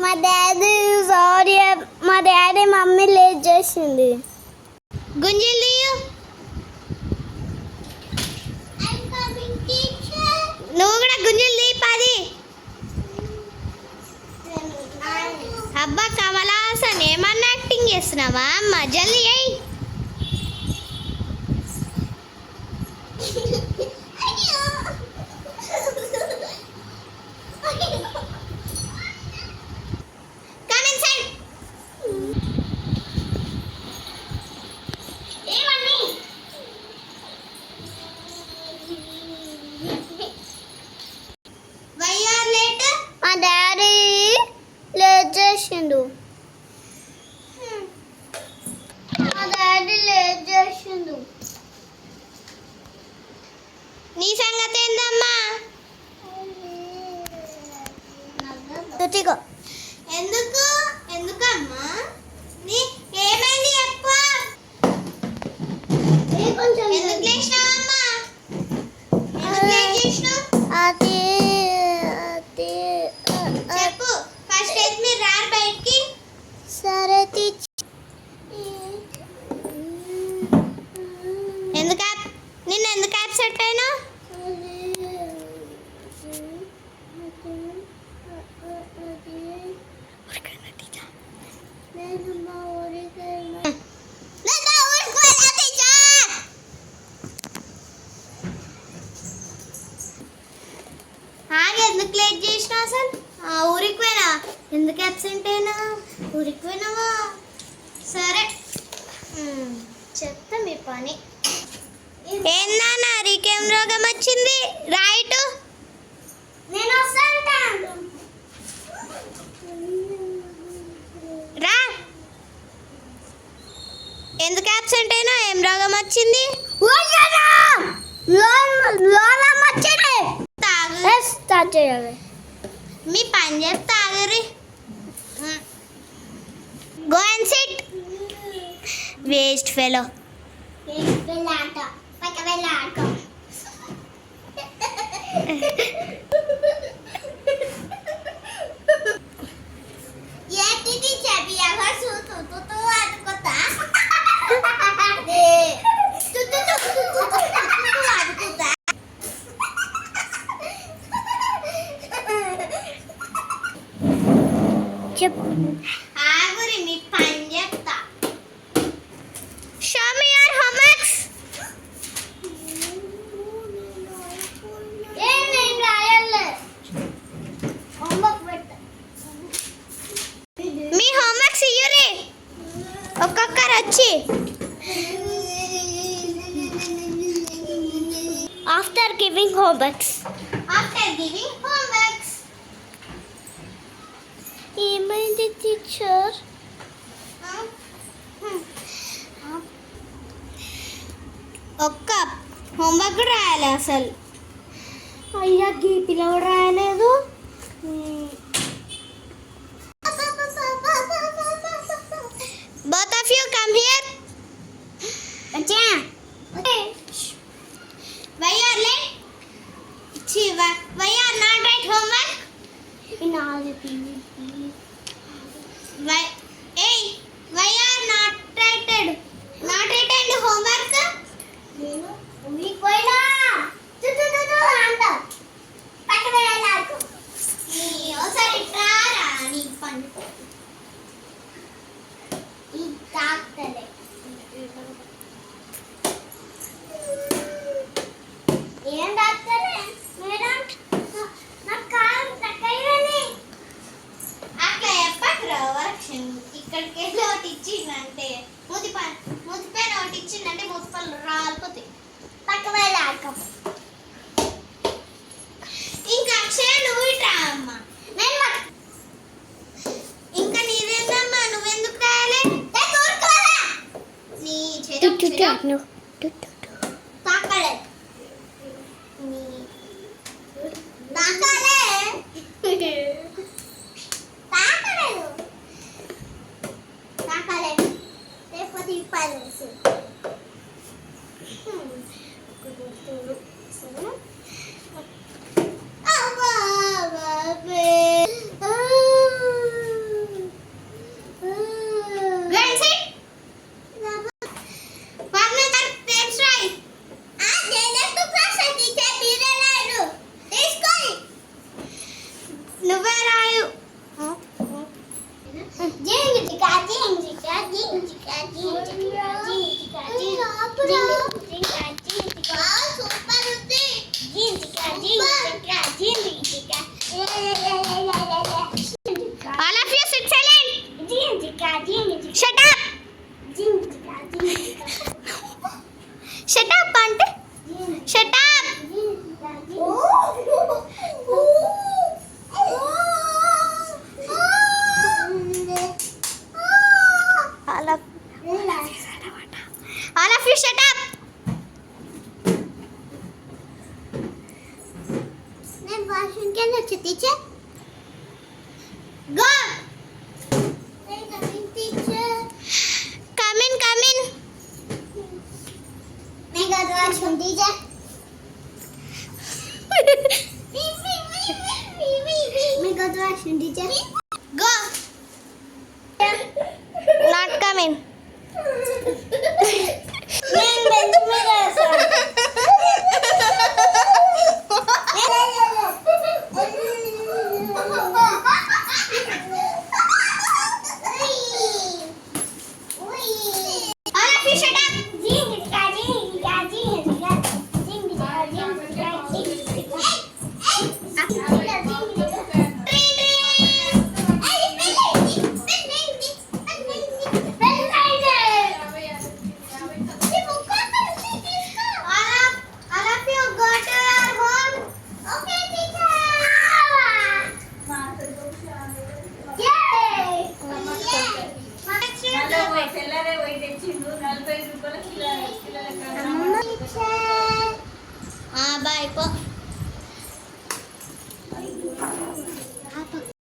మా daddy sorry, మా daddy mummy late చేసింది. గుంజిల్ నువ్వు కూడా గుంజిల్ దీపాది. అబ్బా కమలాసన్ ఏమన్నా యాక్టింగ్ చేస్తున్నావా అమ్మ? జల్దీ అయ్యి. మా డాడీ లేట్ చేసిండు. నీ సంగతి ఏందమ్మా? ఎందుకు ఎందుకమ్మా? ఏమైంది చెప్పు. ఎందుకు లేచినావమ్మా? అది చెప్పు. ఫస్ట్ అయితే మీరు రారు బయటికి. సరే నిన్న ఎందుకు అప్సెట్ అయినా? ఎందుకు లేట్ చేసినా అసలు? ఊరికి పోయినా. ఎందుకు అబ్సెంట్ అయినా? ఊరికి పోయినావా? సరే చెప్తా మీ పని. ఏందా నాకేం రోగం వచ్చింది? రైట్ రా. ఎందుకు అబ్సెంట్ అయినా? ఏం రోగం వచ్చింది? మీ పని చెప్తా ఆగరి. Go and sit. Waste fellow. ఆగురి మీ పని చెప్తా. Show me your homeworks. మీ హోంవర్క్స్ ఇయ్యురి ఒక్కొక్కరు వచ్చి. After giving homeworks. ఏమైంది టీచర్? ఒక్క హోంవర్క్ రాయాలి అసలు. అయ్యా గీ పిల్లలు రాయలేదు. Both of you come here. Why you are late? Why you are not write homework? In all the why you are not written homework? Week పోయినా అంట పక్కన వెళ్ళాకు. ఒకసారి రారా నీ పని. ఈ డాక్టరే ఏం డాక్టరే మేడం? నాకు కాలు తగ్గని అట్లా చెప్పకరా. వర్షం ఇక్కడికి వెళ్ళి ఒకటి ఇచ్చిందంటే మూతిపైన ఒకటి ఇచ్చిందంటే మూతిపళ్ళు రాలిపోతాయి. పక్క వెళ్ళాక ఇంకా అక్షయ నువ్వు ఇట్రా అమ్మ. ఇంకా నీదేందమ్మా? నువ్వెందుకు రాయాలి? నీ చేతి తాకలే లేకపోతే ఇప్పాలి. All of you sit silent. Shut up. Shut up అంటే shut up. All of you shut up. నేను వాష్రూమ్ కి వెళ్ళొచ్చు teacher. Go. Come in, come in. मैं go to washroom teacher. मैं go to washroom teacher. Go. Not coming. Bye po.